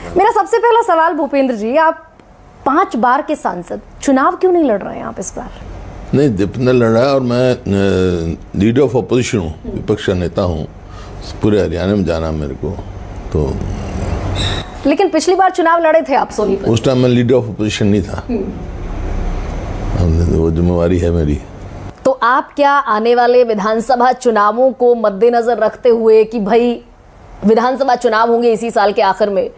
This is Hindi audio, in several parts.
मेरा सबसे पहला सवाल भूपेंद्र जी, आप 5 बार के सांसद, चुनाव क्यों नहीं लड़ रहे हैं आप इस बार? नहीं, दीपेंद्र लड़ रहा है और मैं लीडर ऑफ अपोजिशन हूँ, विपक्ष का नेता हूँ, पूरे हरियाणा में जाना मेरे को। तो लेकिन पिछली बार चुनाव लड़े थे आप सोनीपत। उस टाइम मैं लीडर ऑफ अपोजिशन नहीं था, वो जिम्मेवारी है मेरी। तो आप क्या आने वाले विधानसभा चुनावों को मद्देनजर रखते हुए कि भाई विधानसभा चुनाव होंगे इसी साल के आखिर में,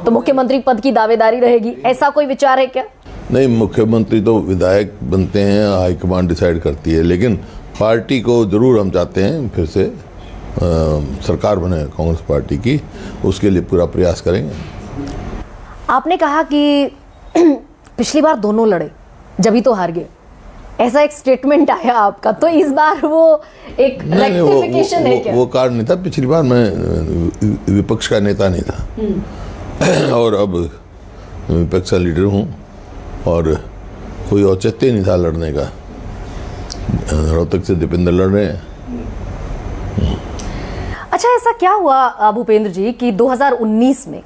तो मुख्यमंत्री पद की दावेदारी रहेगी, ऐसा कोई विचार है क्या? नहीं, मुख्यमंत्री तो विधायक बनते हैं, हाईकमान डिसाइड करती है, लेकिन पार्टी को जरूर हम चाहते हैं फिर से सरकार बने कांग्रेस पार्टी की, उसके लिए पूरा प्रयास करेंगे। आपने कहा कि पिछली बार दोनों लड़े, जब तो हार गए, ऐसा एक स्टेटमेंट आया आपका, तो इस बार वो एक रेक्टिफिकेशन है क्या? वो कारण नहीं था, पिछली बार मैं विपक्ष का नेता नहीं था और अब विपक्ष का लीडर हूँ और कोई औचित्य नहीं था लड़ने का। रोहतक से दीपेंद्र लड़ रहे हैं। अच्छा, ऐसा क्या हुआ भूपेंद्र जी कि 2019 में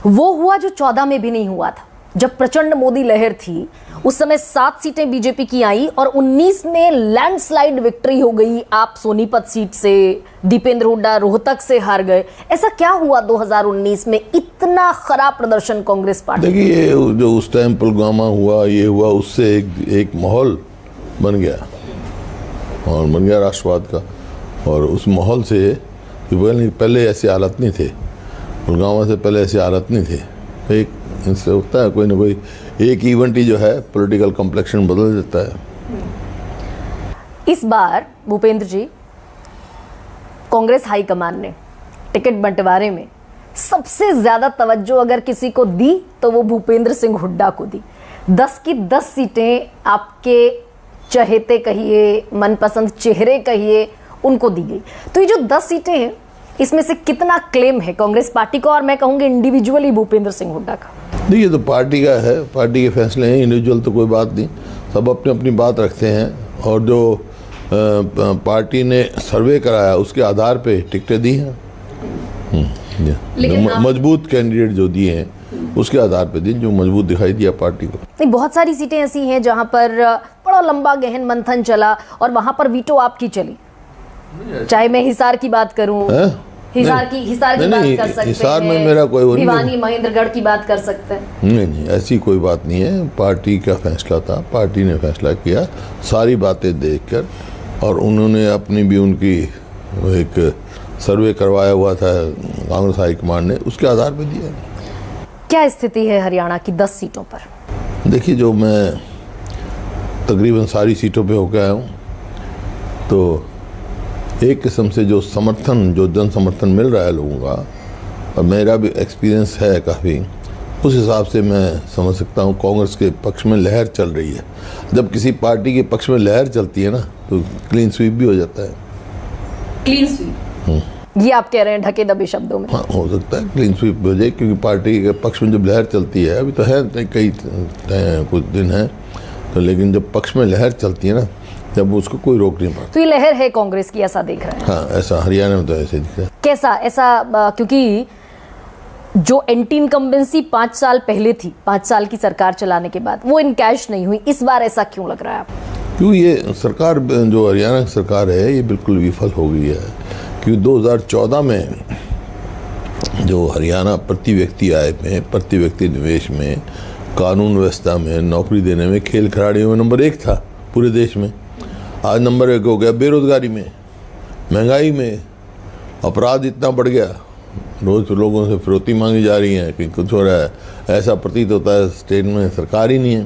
वो हुआ जो 14 में भी नहीं हुआ था, जब प्रचंड मोदी लहर थी, उस समय 7 सीटें बीजेपी की आई और 19 में लैंडस्लाइड विक्ट्री हो गई। आप सोनीपत सीट से, दीपेंद्र हुड्डा रोहतक से हार गए। ऐसा क्या हुआ 2019 में इतना खराब प्रदर्शन कांग्रेस पार्टी? देखिए, जो उस टाइम पुलवामा हुआ, ये हुआ, उससे एक माहौल बन गया और बन गया राष्ट्रवाद का, और उस माहौल से पहले ऐसी हालत नहीं थे, पुलवामा से पहले ऐसी हालत नहीं थे। एक इससे होता है कोई ना कोई एक इवेंट ही जो है पॉलिटिकल कॉम्प्लेक्शन बदल देता है। इस बार भूपेंद्र जी, कांग्रेस हाईकमान ने टिकट बंटवारे में सबसे ज्यादा तवज्जो अगर किसी को दी तो वो भूपेंद्र सिंह हुड्डा को दी। 10 की 10 सीटें आपके चहेते कहिए, मनपसंद चेहरे कहिए, उनको दी गई। तो ये जो 10 सीटें हैं, इसमें से कितना क्लेम है कांग्रेस पार्टी को, और मैं कहूंगी इंडिविजुअली भूपेंद्र सिंह हुड्डा का? देखिए, तो पार्टी का है, पार्टी के फैसले हैं, इंडिविजुअल तो कोई बात नहीं, सब अपनी अपनी बात रखते हैं और जो पार्टी ने सर्वे कराया उसके आधार पे टिकटें दी हैं। मजबूत कैंडिडेट जो दिए हैं उसके आधार पे दी, जो मजबूत दिखाई दिया पार्टी को। नहीं, बहुत सारी सीटें ऐसी हैं जहां पर बड़ा लंबा गहन मंथन चला और वहां पर वीटो आपकी चली। चाहे मैं हिसार की बात करूं, हिसार की बात कर सकते हैं, हिसार में मेरा कोई भिवानी महेंद्रगढ़ की बात कर सकते हैं। नहीं, ऐसी कोई बात नहीं है, पार्टी का फैसला था, पार्टी ने फैसला किया सारी बातें देखकर, और उन्होंने अपनी भी उनकी एक सर्वे करवाया हुआ था कांग्रेस हाईकमान ने, उसके आधार पर दिया। क्या स्थिति है हरियाणा की 10 सीटों पर? देखिए, जो मैं तकरीबन सारी सीटों पे होकर आया हूँ, तो एक किस्म से जो समर्थन, जो जन समर्थन मिल रहा है लोगों का, और मेरा भी एक्सपीरियंस है काफ़ी, उस हिसाब से मैं समझ सकता हूँ कांग्रेस के पक्ष में लहर चल रही है। जब किसी पार्टी के पक्ष में लहर चलती है ना, तो क्लीन स्वीप भी हो जाता है। क्लीन स्वीप ये आप कह रहे हैं ढके दबे शब्दों में? हाँ, हो सकता है क्लीन स्वीप हो जाए, क्योंकि पार्टी के पक्ष में जब लहर चलती है, अभी तो है कई कुछ दिन है, तो लेकिन जब पक्ष में लहर चलती है ना, जब उसको कोई रोक नहीं पाता। तो ये लहर है कांग्रेस की, ऐसा देख रहे हैं? हाँ, ऐसा हरियाणा में तो ऐसे दिख रहा है। कैसा ऐसा? क्योंकि जो एंटी इनकम्बेंसी 5 साल पहले थी, 5 साल की सरकार चलाने के बाद, वो इनकैश नहीं हुई, इस बार ऐसा क्यों लग रहा है आपको? क्यों ये सरकार, जो हरियाणा की सरकार है, ये बिल्कुल विफल हो गई है। क्योंकि 2014 में जो हरियाणा प्रति व्यक्ति आय में, प्रति व्यक्ति निवेश में, कानून व्यवस्था में, नौकरी देने में, खेल खिलाड़ियों में नंबर 1 था पूरे देश में। आज नंबर 1 हो गया बेरोजगारी में, महंगाई में, अपराध इतना बढ़ गया, रोज लोगों से फिरौती मांगी जा रही है कि कुछ हो रहा है, ऐसा प्रतीत होता है स्टेट में सरकार ही नहीं है।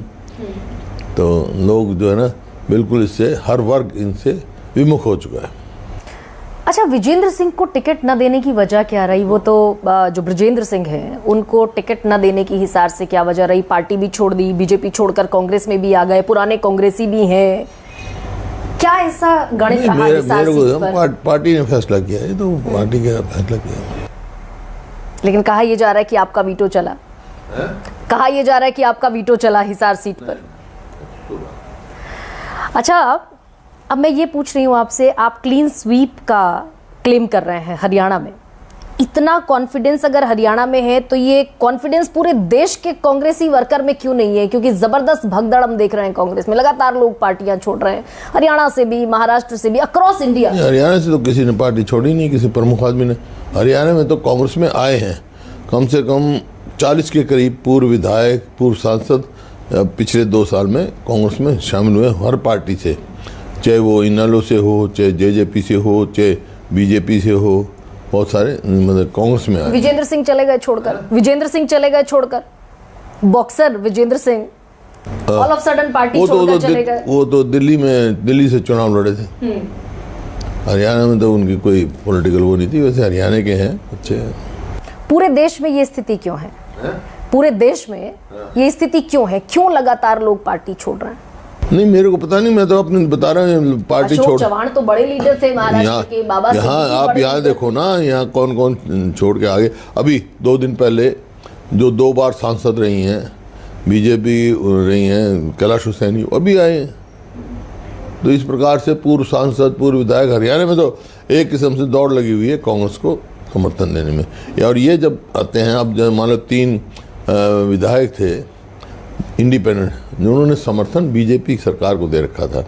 तो लोग जो है ना, बिल्कुल इससे हर वर्ग इनसे विमुख हो चुका है। अच्छा, विजेंद्र सिंह को टिकट न देने की वजह क्या रही? वो तो जो ब्रजेंद्र सिंह हैं, उनको टिकट न देने की हिसार से क्या वजह रही? पार्टी भी छोड़ दी, बीजेपी छोड़कर कांग्रेस में भी आ गए, पुराने कांग्रेसी भी हैं, क्या ऐसा गणित रहा हिसार सीट पर? पार्टी ने फैसला किया है, तो पार्टी का फैसला किया। लेकिन कहा यह जा रहा है कि आपका वीटो चला, कहा यह जा रहा है कि आपका वीटो चला हिसार सीट पर। अच्छा, अब मैं ये पूछ रही हूँ आपसे, आप क्लीन स्वीप का क्लेम कर रहे हैं हरियाणा में, इतना कॉन्फिडेंस अगर हरियाणा में है तो ये कॉन्फिडेंस पूरे देश के कांग्रेसी वर्कर में क्यों नहीं है? क्योंकि जबरदस्त भगदड़ हम देख रहे हैं कांग्रेस में, लगातार लोग पार्टियां छोड़ रहे हैं, हरियाणा से भी, महाराष्ट्र से भी, अक्रॉस इंडिया। हरियाणा से तो किसी ने पार्टी छोड़ी नहीं, किसी प्रमुख आदमी ने। हरियाणा में तो कांग्रेस में आए हैं कम से कम 40 के करीब पूर्व विधायक, पूर्व सांसद पिछले 2 साल में कांग्रेस में शामिल हुए, हर पार्टी से, चाहे वो इनेलो से हो, चाहे जेजेपी से हो, चाहे बीजेपी से हो, बहुत सारे मतलब कांग्रेस में आए। विजेंद्र सिंह चले गए छोड़कर, विजेंद्र सिंह चले गए छोड़कर, boxer Vijender Singh all of sudden party छोड़कर चले गए। वो तो दिल्ली से चुनाव लड़े थे। हरियाणा में तो उनकी कोई पॉलिटिकल वो नहीं थी। वैसे हरियाणा के हैं अच्छे। पूरे देश में ये स्थिति क्यों है? पूरे देश में ये स्थिति क्यों है? क्यों लगातार लोग पार्टी छोड़ रहे हैं? नहीं, मेरे को पता नहीं, मैं तो अपने बता रहा हूँ पार्टी छोड़। चौहान तो बड़े लीडर थे महाराष्ट्र के, बाबा यहाँ आप यहाँ देखो ना, यहाँ कौन कौन छोड़ के आगे। अभी 2 दिन पहले जो 2 बार सांसद रही हैं, बीजेपी रही हैं, कैलाश हुसैनी, अभी आए हैं। तो इस प्रकार से पूर्व सांसद, पूर्व विधायक, हरियाणा में तो एक किस्म से दौड़ लगी हुई है कांग्रेस को समर्थन देने में। और ये जब आते हैं, अब जब मान लो 3 विधायक थे इंडिपेंडेंट, जिन्होंने समर्थन बीजेपी सरकार को दे रखा था,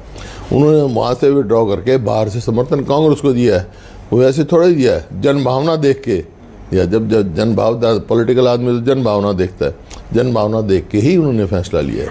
उन्होंने वहाँ से विड्रॉ करके बाहर से समर्थन कांग्रेस को दिया है। वो ऐसे थोड़ा ही दिया है, जनभावना देख के, या जब जनभाव, पॉलिटिकल आदमी तो जनभावना देखता है, जनभावना देख के ही उन्होंने फैसला लिया है।